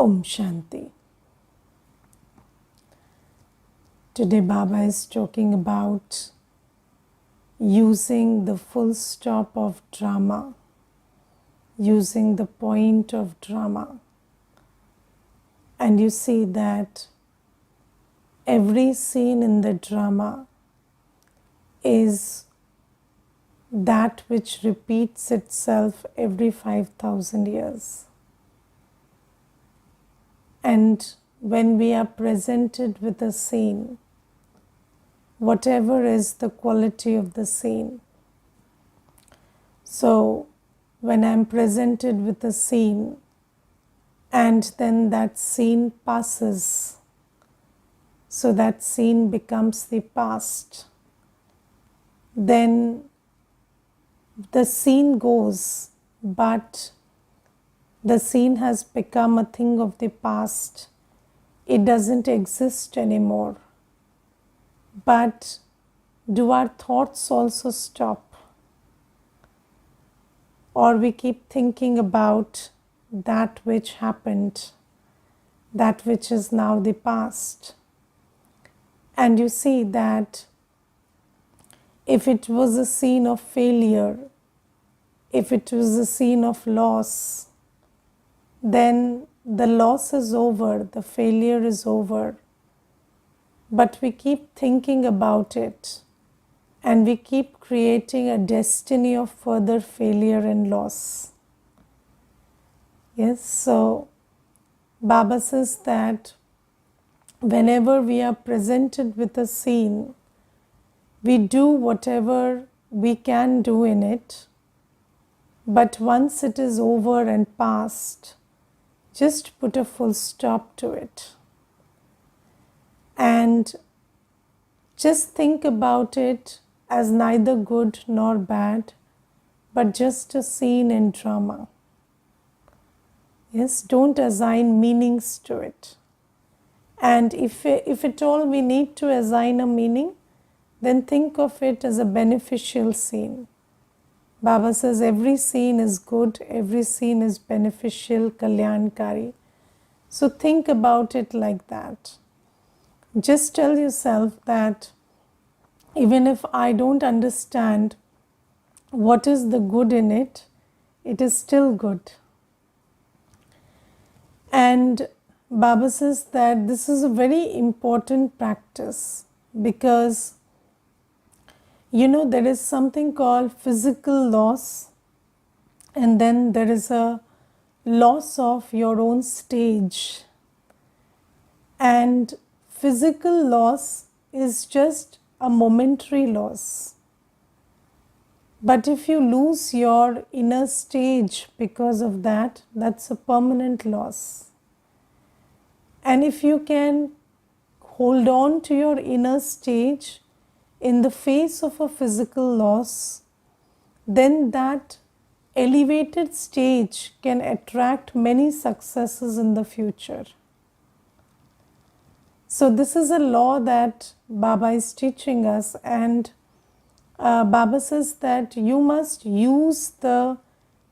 Om Shanti. Today Baba is talking about using the full stop of drama, using the point of drama. And you see that every scene in the drama is that which repeats itself every 5,000 years. And when we are presented with a scene, whatever is the quality of the scene. So when I'm presented with a scene and then that scene passes, so that scene becomes the past, then the scene goes, but the scene has become a thing of the past. It doesn't exist anymore. But do our thoughts also stop? Or we keep thinking about that which happened, that which is now the past. And you see that if it was a scene of failure, if it was a scene of loss, then the loss is over, the failure is over. But we keep thinking about it and we keep creating a destiny of further failure and loss. Yes, so Baba says that whenever we are presented with a scene, we do whatever we can do in it, but once it is over and past, just put a full stop to it. And just think about it as neither good nor bad, but just a scene in drama. Yes, don't assign meanings to it. And if at all we need to assign a meaning, then think of it as a beneficial scene. Baba says every scene is good, every scene is beneficial, kalyankari. So think about it like that. Just tell yourself that even if I don't understand what is the good in it, it is still good. And Baba says that this is a very important practice because there is something called physical loss, and then there is a loss of your own stage. And physical loss is just a momentary loss. But if you lose your inner stage because of that, that's a permanent loss. And if you can hold on to your inner stage in the face of a physical loss, then that elevated stage can attract many successes in the future. So this is a law that Baba is teaching us, and Baba says that you must use the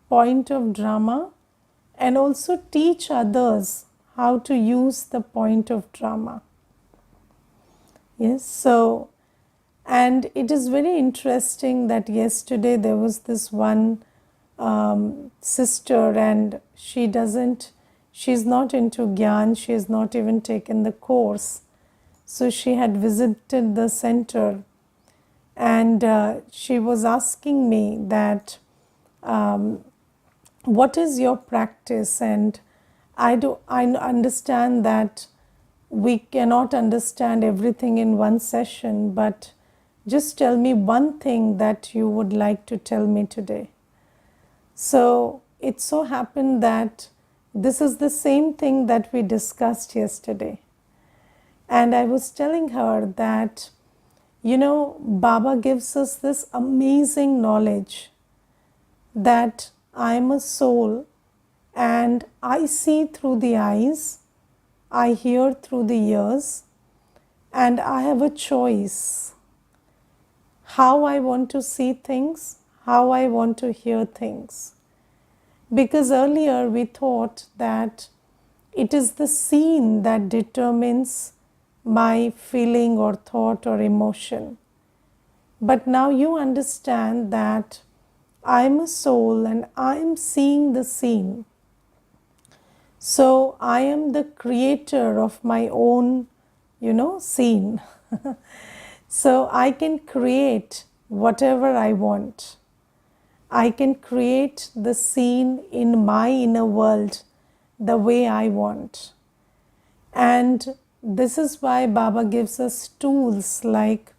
point of drama and also teach others how to use the point of drama. Yes, so, and it is very interesting that yesterday there was this one sister, and she's not into Gyan, she has not even taken the course. So she had visited the center, and she was asking me that what is your practice? And I understand that we cannot understand everything in one session, but just tell me one thing that you would like to tell me today. So it so happened that this is the same thing that we discussed yesterday. And I was telling her that, Baba gives us this amazing knowledge that I am a soul and I see through the eyes, I hear through the ears, and I have a choice how I want to see things, how I want to hear things. Because earlier we thought that It is the scene that determines my feeling or thought or emotion. But now you understand that I am a soul and I am seeing the scene. So I am the creator of my own, scene. So I can create whatever I want. I can create the scene in my inner world the way I want. And this is why Baba gives us tools like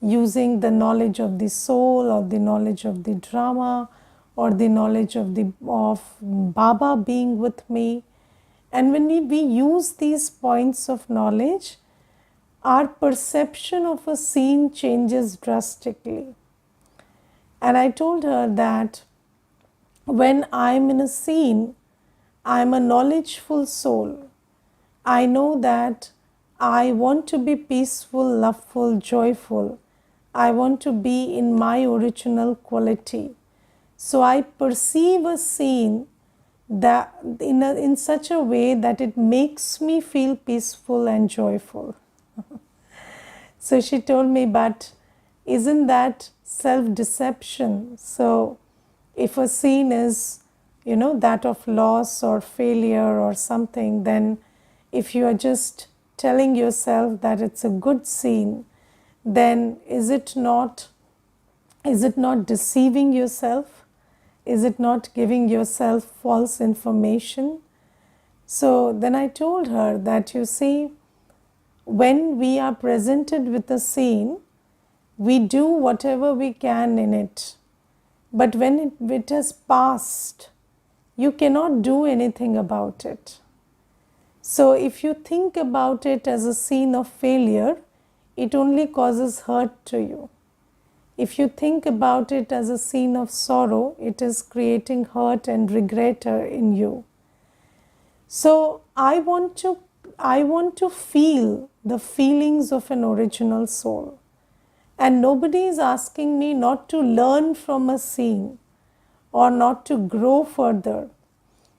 using the knowledge of the soul or the knowledge of the drama or the knowledge of Baba being with me. And when we use these points of knowledge, our perception of a scene changes drastically. And I told her that when I'm in a scene, I'm a knowledgeful soul. I know that I want to be peaceful, loveful, joyful. I want to be in my original quality. So I perceive a scene that in such a way that it makes me feel peaceful and joyful. So she told me, but isn't that self-deception? So if a scene is, that of loss or failure or something, then if you are just telling yourself that it's a good scene, then is it not deceiving yourself? Is it not giving yourself false information? So then I told her that, you see, when we are presented with a scene, we do whatever we can in it. But when it has passed, you cannot do anything about it. So if you think about it as a scene of failure, it only causes hurt to you. If you think about it as a scene of sorrow, it is creating hurt and regret in you. So I want to feel the feelings of an original soul. And nobody is asking me not to learn from a scene or not to grow further.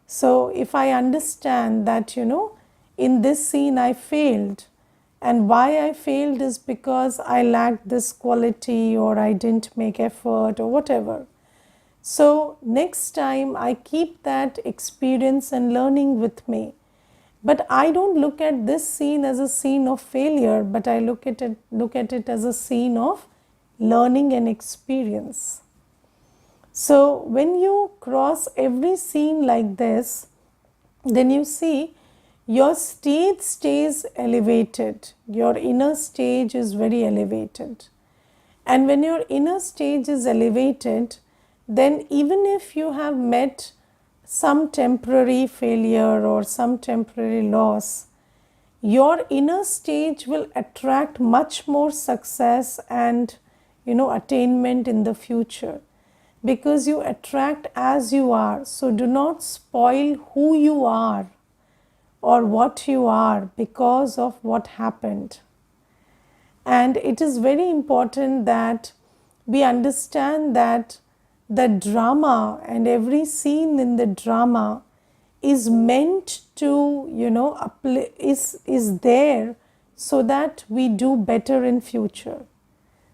So if I understand that, in this scene I failed, and why I failed is because I lacked this quality or I didn't make effort or whatever. So next time I keep that experience and learning with me. But I don't look at this scene as a scene of failure, but I look at it as a scene of learning and experience. So when you cross every scene like this, then you see your stage stays elevated. Your inner stage is very elevated. And when your inner stage is elevated, then even if you have met some temporary failure or some temporary loss, your inner stage will attract much more success and, attainment in the future, because you attract as you are. So do not spoil who you are or what you are because of what happened. And it is very important that we understand that the drama and every scene in the drama is meant to, is there so that we do better in future.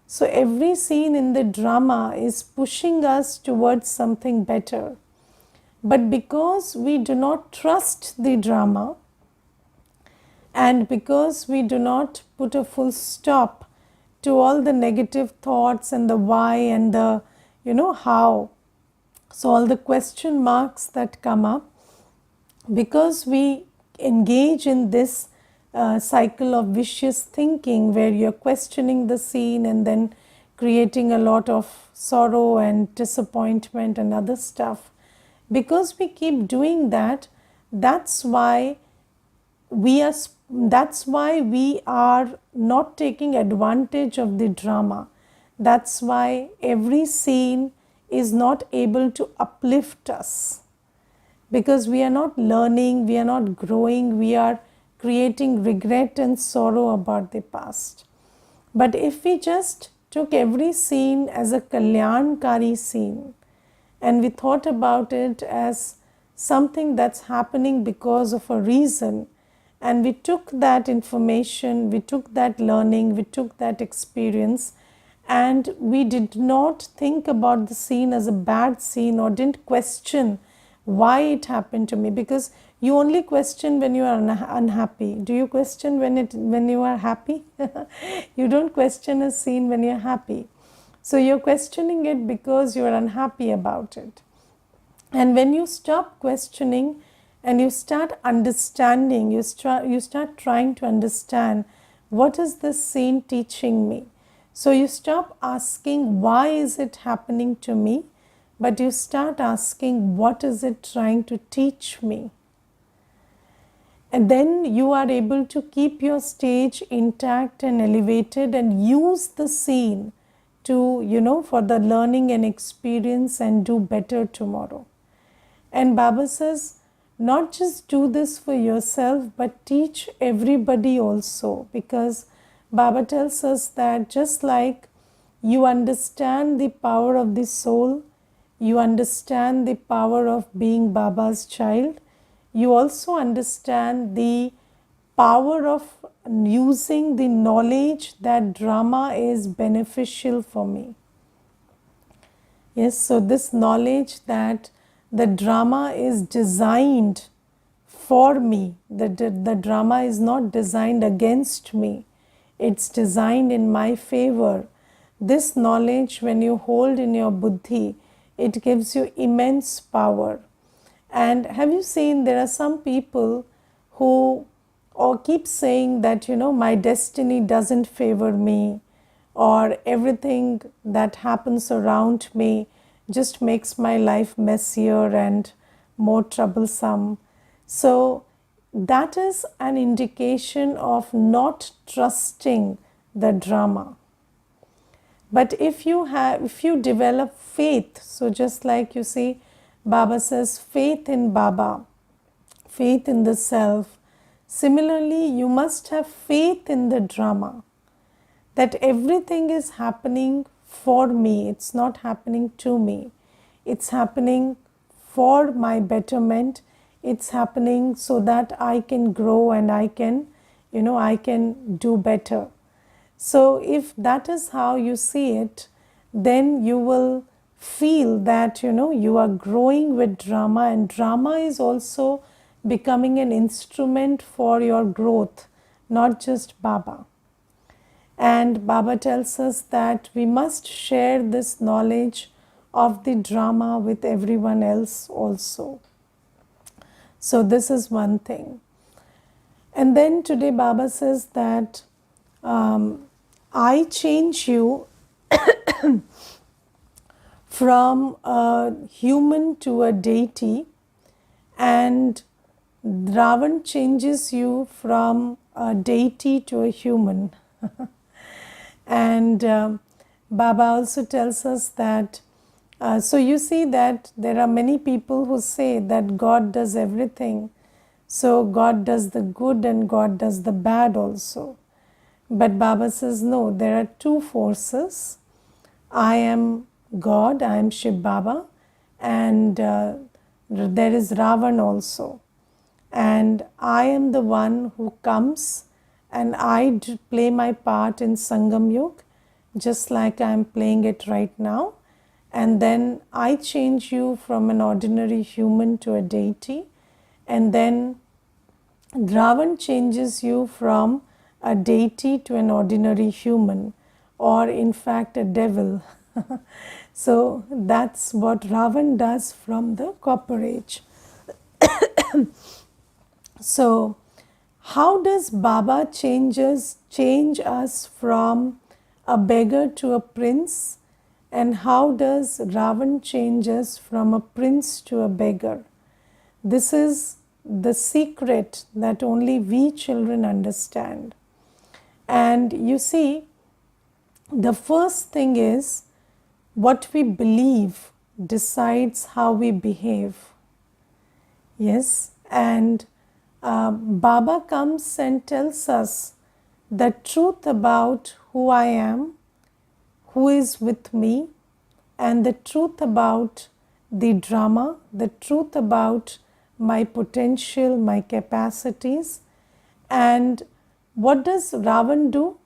So every scene in the drama is pushing us towards something better. But because we do not trust the drama, and because we do not put a full stop to all the negative thoughts and the why and the, how, so all the question marks that come up, because we engage in this cycle of vicious thinking where you're questioning the scene and then creating a lot of sorrow and disappointment and other stuff, because we keep doing that, that's why we are not taking advantage of the drama. That's why every scene is not able to uplift us, because we are not learning, we are not growing, we are creating regret and sorrow about the past. But if we just took every scene as a kalyankari scene and we thought about it as something that's happening because of a reason. And we took that information, we took that learning, we took that experience, and we did not think about the scene as a bad scene or didn't question why it happened to me, because you only question when you are unhappy. Do you question when you are happy? You don't question a scene when you're happy. So you're questioning it because you're unhappy about it. And when you stop questioning and you start understanding, you start trying to understand, what is this scene teaching me? So you stop asking, why is it happening to me? But you start asking, what is it trying to teach me? And then you are able to keep your stage intact and elevated and use the scene to, for the learning and experience and do better tomorrow. And Baba says, not just do this for yourself, but teach everybody also. Because Baba tells us that just like you understand the power of the soul, you understand the power of being Baba's child, you also understand the power of using the knowledge that drama is beneficial for me. Yes, so this knowledge that the drama is designed for me, the drama is not designed against me, it's designed in my favor. This knowledge, when you hold in your buddhi, it gives you immense power. And have you seen, there are some people who keep saying that, my destiny doesn't favor me, or everything that happens around me just makes my life messier and more troublesome. So that is an indication of not trusting the drama. But if you develop faith, so just like you see, Baba says faith in Baba, faith in the self. Similarly, you must have faith in the drama, that everything is happening for me. It's not happening to me. It's happening for my betterment. It's happening so that I can grow and I can do better. So if that is how you see it, then you will feel that, you are growing with drama, and drama is also becoming an instrument for your growth, not just Baba. And Baba tells us that we must share this knowledge of the drama with everyone else also. So this is one thing. And then today Baba says that I change you from a human to a deity, and Ravan changes you from a deity to a human. And Baba also tells us that, so you see that there are many people who say that God does everything. So God does the good and God does the bad also. But Baba says, no, there are two forces. I am God, I am Shiv Baba, and there is Ravan also. And I am the one who comes and I play my part in Sangam Yug, just like I am playing it right now. And then I change you from an ordinary human to a deity. And then Ravan changes you from a deity to an ordinary human, or in fact a devil. So that's what Ravan does from the Copper Age. So how does Baba change us from a beggar to a prince, and how does Ravan change us from a prince to a beggar? This is the secret that only we children understand. And you see, the first thing is, what we believe decides how we behave. Yes, and Baba comes and tells us the truth about who I am, who is with me, and the truth about the drama, the truth about my potential, my capacities. And what does Ravan do?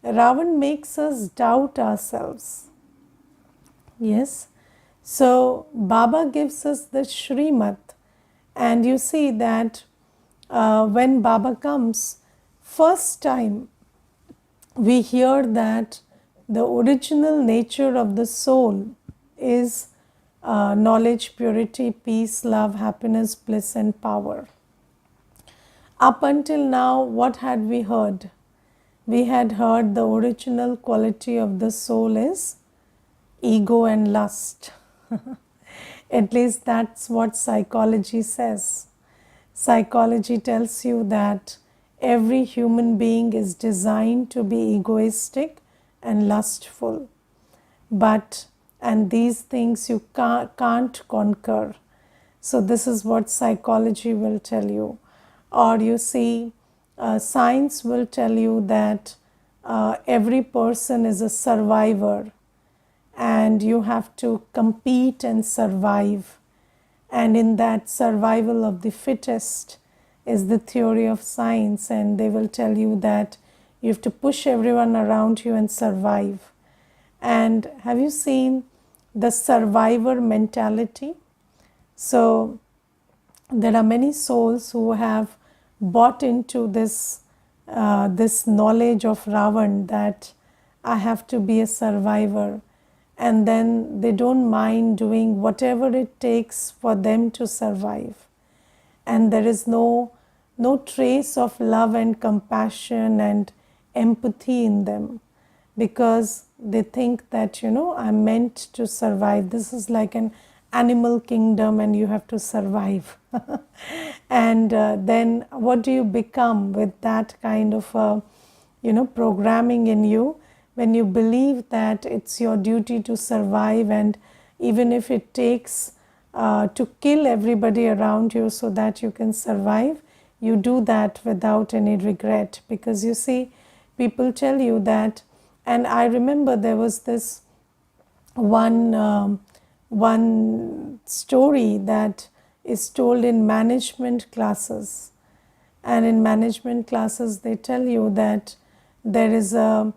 Ravan makes us doubt ourselves. Yes. So Baba gives us the Shrimat, and you see that when Baba comes, first time we hear that the original nature of the soul is knowledge, purity, peace, love, happiness, bliss, and power. Up until now, what had we heard? We had heard the original quality of the soul is ego and lust. At least that's what psychology says. Psychology tells you that every human being is designed to be egoistic and lustful. And these things you can't conquer. So this is what psychology will tell you. Or you see, science will tell you that every person is a survivor, and you have to compete and survive. And in that, survival of the fittest is the theory of science, and they will tell you that you have to push everyone around you and survive. And have you seen the survivor mentality? So there are many souls who have bought into this knowledge of Ravan, that I have to be a survivor, and then they don't mind doing whatever it takes for them to survive. And there is no trace of love and compassion and empathy in them, because they think that, I'm meant to survive. This is like an animal kingdom and you have to survive. And then what do you become with that kind of programming in you, when you believe that it's your duty to survive, and even if it takes to kill everybody around you so that you can survive, you do that without any regret. Because you see, people tell you that. And I remember there was this one story that is told in management classes. And in management classes, they tell you that there's a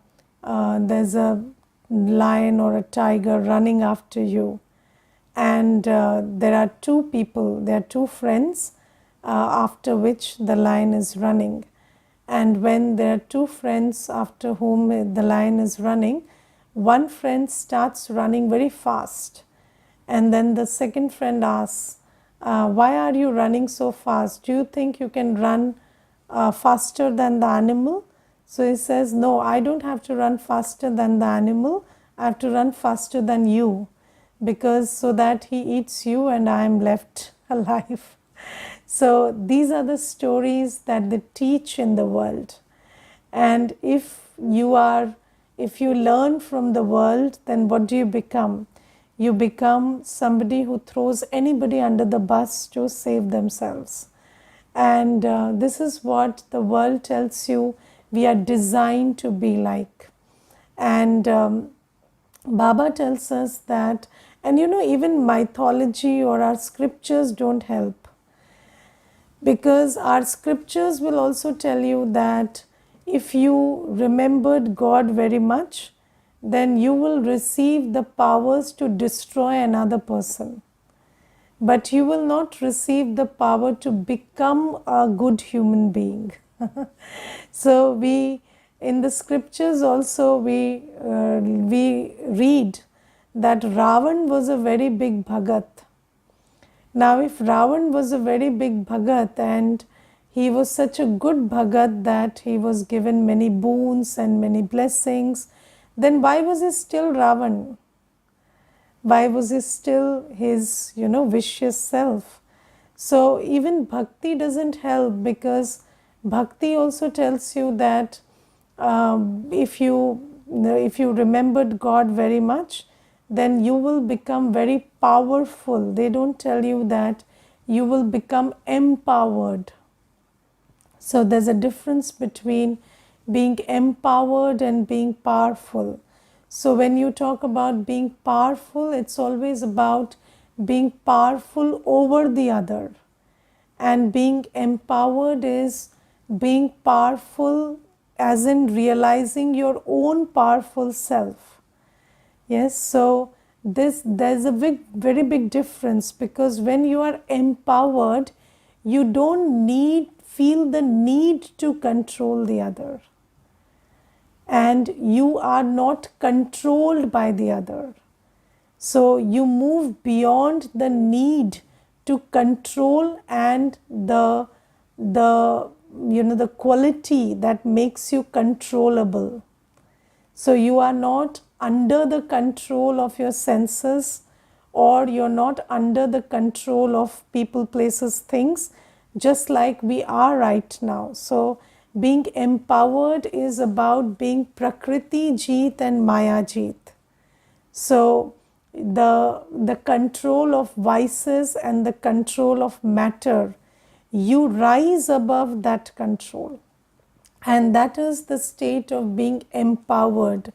lion or a tiger running after you, and there are two friends after which the lion is running. And when there are two friends after whom the lion is running, one friend starts running very fast, and then the second friend asks, why are you running so fast? Do you think you can run faster than the animal? So he says, no, I don't have to run faster than the animal, I have to run faster than you, because so that he eats you and I am left alive. So these are the stories that they teach in the world. And if you learn from the world, then what do you become? You become somebody who throws anybody under the bus to save themselves. And this is what the world tells you we are designed to be like. And Baba tells us that, and even mythology or our scriptures don't help. Because our scriptures will also tell you that if you remembered God very much, then you will receive the powers to destroy another person. But you will not receive the power to become a good human being. So in the scriptures also we read that Ravan was a very big Bhagat. Now if Ravan was a very big Bhagat, and he was such a good Bhagat that he was given many boons and many blessings, then why was he still Ravan? Why was he still his vicious self? So even bhakti doesn't help, because bhakti also tells you that if you remembered God very much, then you will become very powerful. They don't tell you that you will become empowered. So there's a difference between being empowered and being powerful. So when you talk about being powerful, it's always about being powerful over the other. And being empowered is being powerful, as in realizing your own powerful self. Yes, so there's a very big difference, because when you are empowered, you don't feel the need to control the other, and you are not controlled by the other. So you move beyond the need to control and the quality that makes you controllable. So you are not under the control of your senses, or you're not under the control of people, places, things, just like we are right now. So being empowered is about being Prakriti Jeet and Maya Jeet. So the control of vices and the control of matter, you rise above that control. And that is the state of being empowered,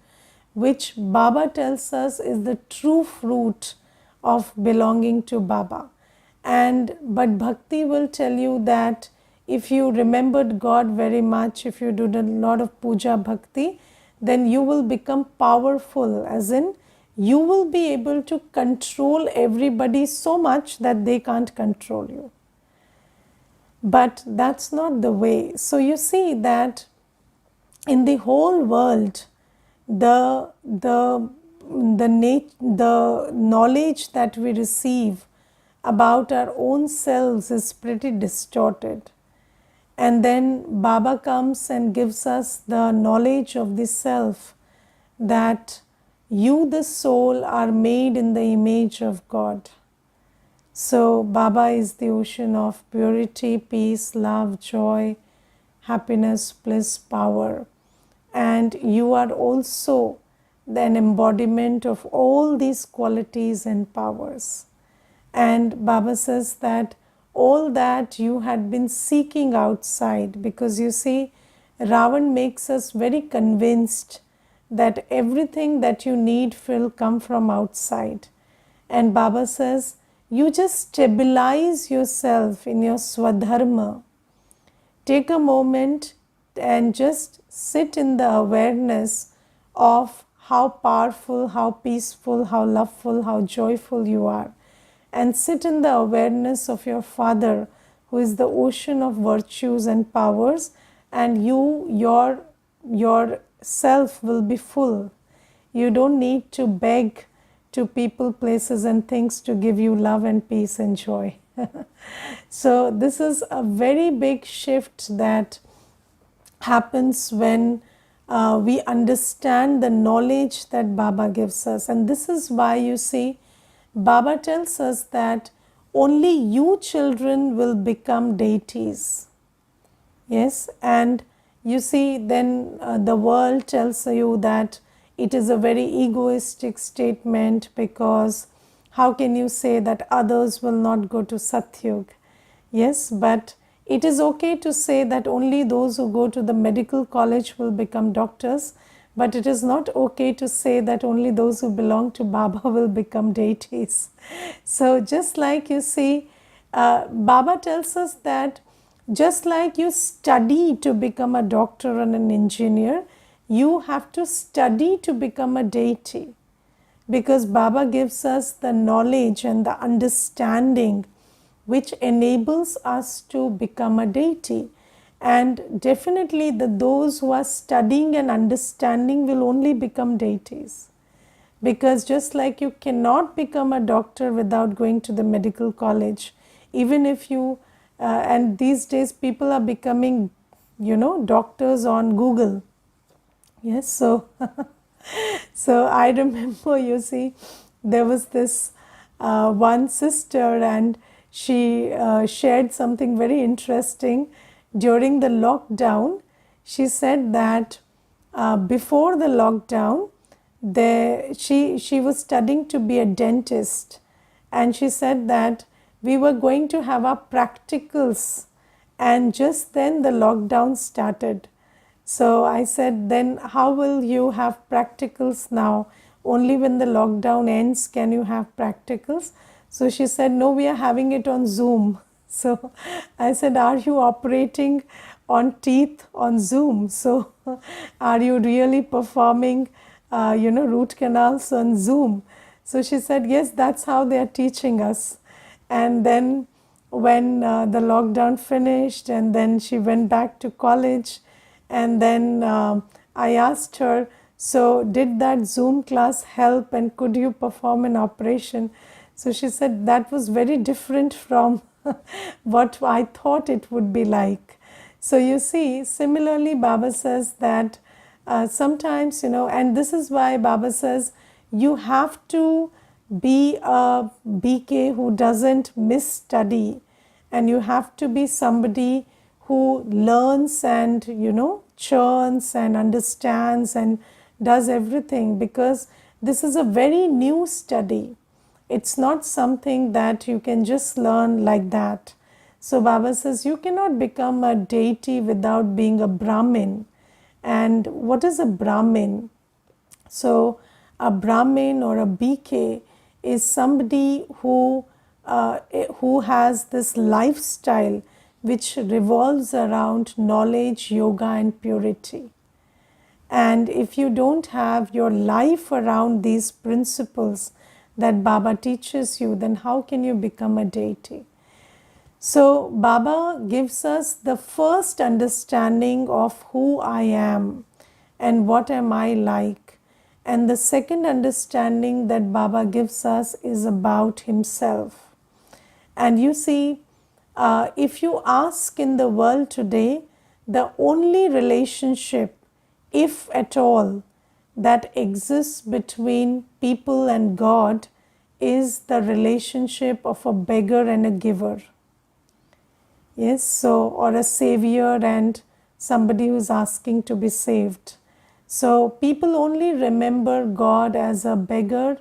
which Baba tells us is the true fruit of belonging to Baba. But Bhakti will tell you that if you remembered God very much, if you did a lot of puja bhakti, then you will become powerful, as in you will be able to control everybody so much that they can't control you. But that's not the way. So you see that in the whole world, the knowledge that we receive about our own selves is pretty distorted. And then Baba comes and gives us the knowledge of the self, that you, the soul, are made in the image of God. So Baba is the ocean of purity, peace, love, joy, happiness, bliss, power. And you are also an embodiment of all these qualities and powers. And Baba says that all that you had been seeking outside, because you see, Ravan makes us very convinced that everything that you need will come from outside. And Baba says, you just stabilize yourself in your swadharma. Take a moment and just sit in the awareness of how powerful, how peaceful, how loveful, how joyful you are. And sit in the awareness of your Father, who is the ocean of virtues and powers, and your self will be full. You don't need to beg to people, places, and things to give you love and peace and joy. So this is a very big shift that happens when we understand the knowledge that Baba gives us. And this is why you see, Baba tells us that only you children will become deities. Yes, and you see, then the world tells you that it is a very egoistic statement, because how can you say that others will not go to Satyug? Yes, but it is okay to say that only those who go to the medical college will become doctors, but it is not okay to say that only those who belong to Baba will become deities. So just like you see, Baba tells us that just like you study to become a doctor and an engineer, you have to study to become a deity, because Baba gives us the knowledge and the understanding which enables us to become a deity. And definitely those who are studying and understanding will only become deities, because just like you cannot become a doctor without going to the medical college, even if you and these days people are becoming doctors on Google. Yes, so so I remember, you see, there was this one sister, and she shared something very interesting during the lockdown. She said that before the lockdown, she was studying to be a dentist, and she said that we were going to have our practicals, and just then the lockdown started. So I said, then how will you have practicals now? Only when the lockdown ends can you have practicals. So she said, no, we are having it on Zoom. So I said, are you operating on teeth on Zoom? So are you really performing, root canals on Zoom? So she said, yes, that's how they are teaching us. And then when the lockdown finished, and then she went back to college, and then I asked her, so did that Zoom class help, and could you perform an operation? So she said that was very different from what I thought it would be like. So you see, similarly, Baba says that sometimes, and this is why Baba says you have to be a BK who doesn't miss study, and you have to be somebody who learns and, churns and understands and does everything, because this is a very new study. It's not something that you can just learn like that. So Baba says you cannot become a deity without being a Brahmin. And what is a Brahmin? So a Brahmin or a BK is somebody who has this lifestyle which revolves around knowledge, yoga, and purity. And if you don't have your life around these principles that Baba teaches you, then how can you become a deity? So Baba gives us the first understanding of who I am and what am I like. And the second understanding that Baba gives us is about himself. And you see, if you ask in the world today, the only relationship, if at all, that exists between people and God is the relationship of a beggar and a giver. Yes, so, or a savior and somebody who's asking to be saved. So people only remember God as a beggar,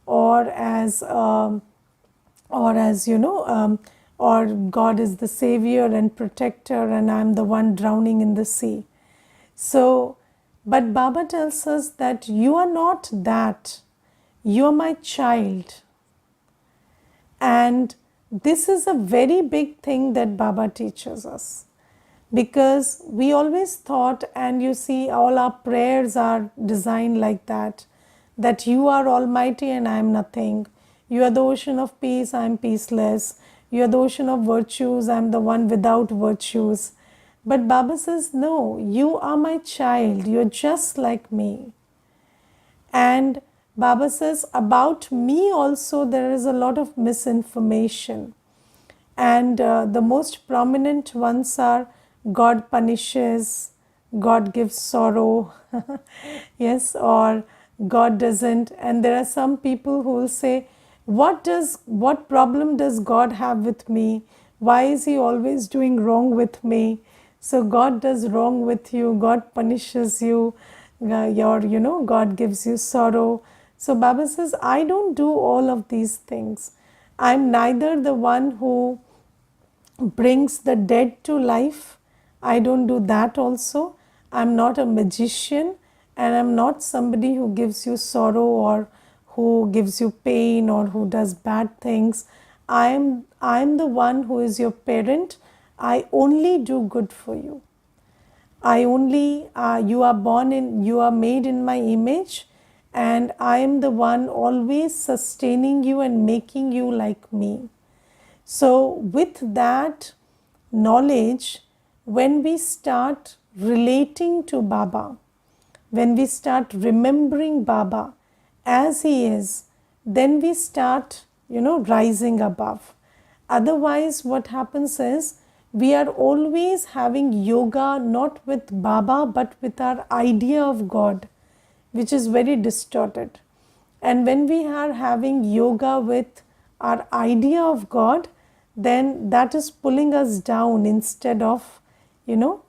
or as or God is the savior and protector, and I'm the one drowning in the sea. So, but Baba tells us that you are not that. You are my child. And this is a very big thing that Baba teaches us, because we always thought, and you see all our prayers are designed like that, that you are almighty and I am nothing. You are the ocean of peace, I am peaceless. You are the ocean of virtues, I am the one without virtues. But Baba says, no, you are my child, you are just like me. And Baba says, about me also there is a lot of misinformation. And the most prominent ones are God punishes, God gives sorrow, yes, or God doesn't. And there are some people who will say, what problem does God have with me? Why is he always doing wrong with me? So God does wrong with you, God punishes you, God gives you sorrow. So Baba says, I don't do all of these things. I'm neither the one who brings the dead to life. I don't do that also. I'm not a magician, and I'm not somebody who gives you sorrow or who gives you pain or who does bad things. I'm the one who is your parent. I only do good for you. You are made in my image, and I am the one always sustaining you and making you like me. So with that knowledge, when we start relating to Baba, when we start remembering Baba as he is, then we start, rising above. Otherwise, what happens is we are always having yoga not with Baba but with our idea of God, which is very distorted. And when we are having yoga with our idea of God, then that is pulling us down instead of,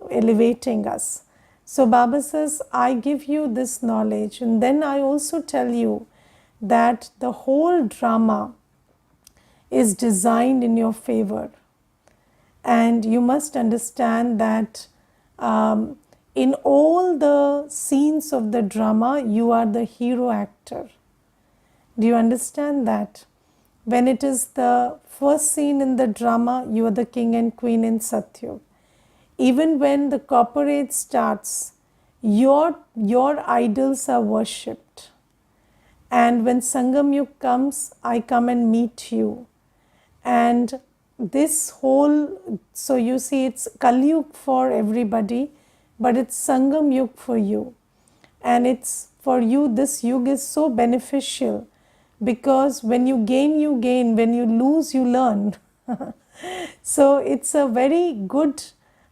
elevating us. So Baba says, I give you this knowledge, and then I also tell you that the whole drama is designed in your favor. And you must understand that in all the scenes of the drama, you are the hero actor. Do you understand that? when it is the first scene in the drama, you are the king and queen in Satyug. Even when the corporate starts, your idols are worshipped. And when Sangam Yug comes, I come and meet you. And this whole, so you see, it's Kali Yug for everybody, but it's Sangam Yug for you. And it's for you, this Yug is so beneficial, because when you gain, you gain. When you lose, you learn. So it's a very good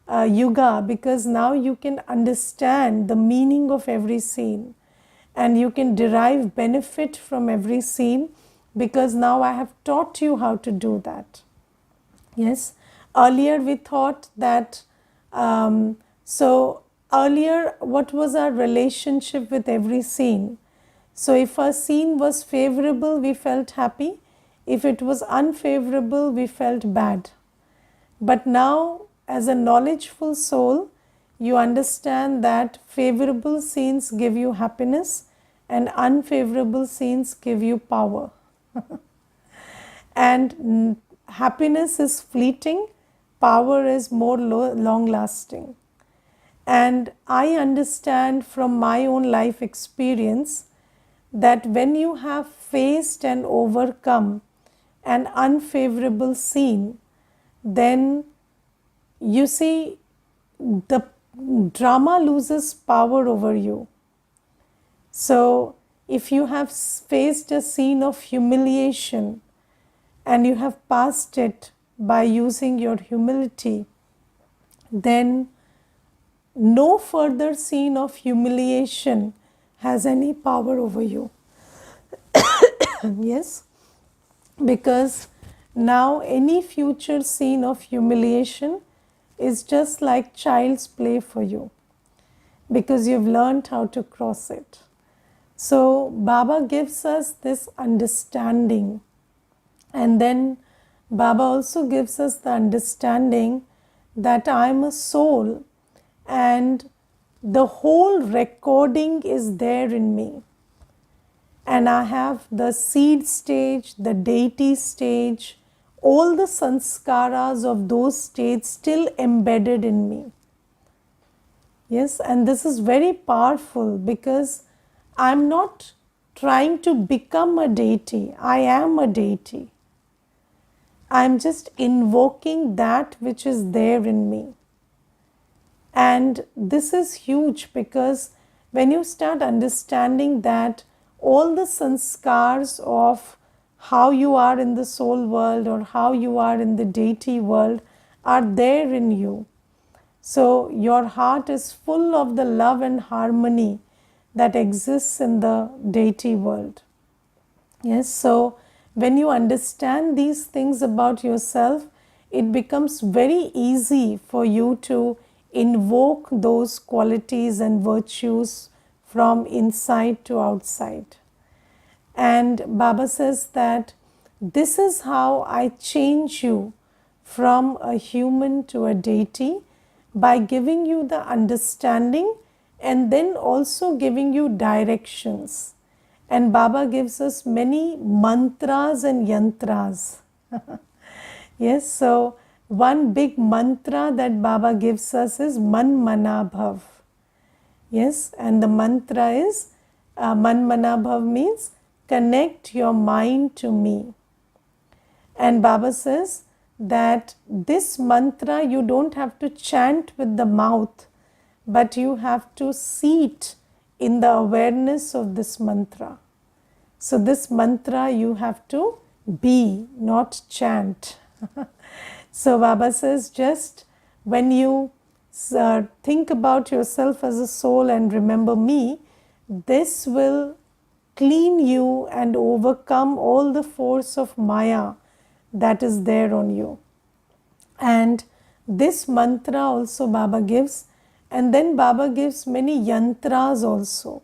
yuga, because now you can understand the meaning of every scene. And you can derive benefit from every scene, because now I have taught you how to do that. Yes, earlier we thought that, so earlier what was our relationship with every scene? So if a scene was favorable, we felt happy. If it was unfavorable, we felt bad. But now, as a knowledgeful soul, you understand that favorable scenes give you happiness and unfavorable scenes give you power. And happiness is fleeting, power is more long lasting. And I understand from my own life experience that when you have faced and overcome an unfavorable scene, then you see the drama loses power over you. So if you have faced a scene of humiliation and you have passed it by using your humility, then no further scene of humiliation has any power over you. Yes, because now any future scene of humiliation is just like child's play for you, because you've learned how to cross it. So Baba gives us this understanding, and then Baba also gives us the understanding that I am a soul and the whole recording is there in me. And I have the seed stage, the deity stage, all the sanskaras of those states still embedded in me. Yes, and this is very powerful, because I am not trying to become a deity. I am a deity. I am just invoking that which is there in me. And this is huge, because when you start understanding that all the sanskars of how you are in the soul world or how you are in the deity world are there in you. So your heart is full of the love and harmony that exists in the deity world. Yes, so when you understand these things about yourself, it becomes very easy for you to invoke those qualities and virtues from inside to outside. And Baba says that this is how I change you from a human to a deity, by giving you the understanding and then also giving you directions. And Baba gives us many mantras and yantras. Yes, so one big mantra that Baba gives us is Man Mana Bhav. Yes, and the mantra is Man Mana Bhav means connect your mind to me. And Baba says that this mantra you don't have to chant with the mouth, but you have to seat in the awareness of this mantra. So this mantra you have to be, not chant. So Baba says, just when you think about yourself as a soul and remember me, this will clean you and overcome all the force of Maya that is there on you. And this mantra also Baba gives, and then Baba gives many yantras also,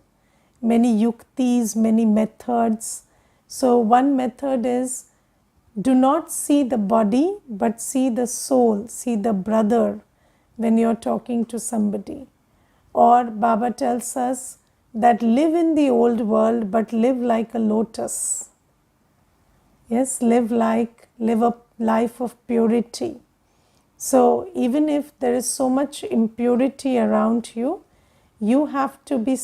many yuktis, many methods. So one method is, do not see the body but see the soul, see the brother when you're talking to somebody. Or Baba tells us that live in the old world but live like a lotus. Yes, live a life of purity. So even if there is so much impurity around you, you have to be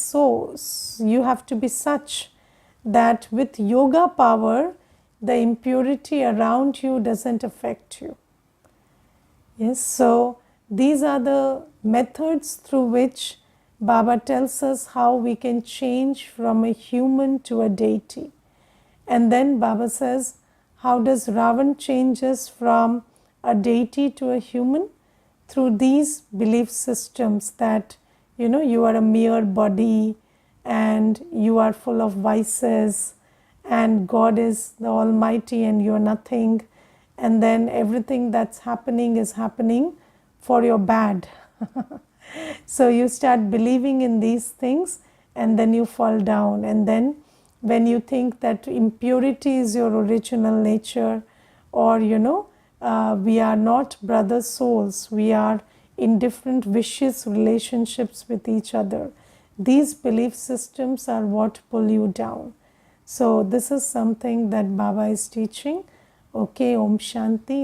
you have to be such that with yoga power, the impurity around you doesn't affect you. Yes, so these are the methods through which Baba tells us how we can change from a human to a deity. And then Baba says, how does Ravan change us from a deity to a human? Through these belief systems that, you are a mere body and you are full of vices and God is the Almighty and you're nothing. And then everything that's happening is happening for your bad. So you start believing in these things and then you fall down. And then when you think that impurity is your original nature, or we are not brother souls, we are in different vicious relationships with each other, these belief systems are what pull you down. So this is something that Baba is teaching. Okay, Om Shanti.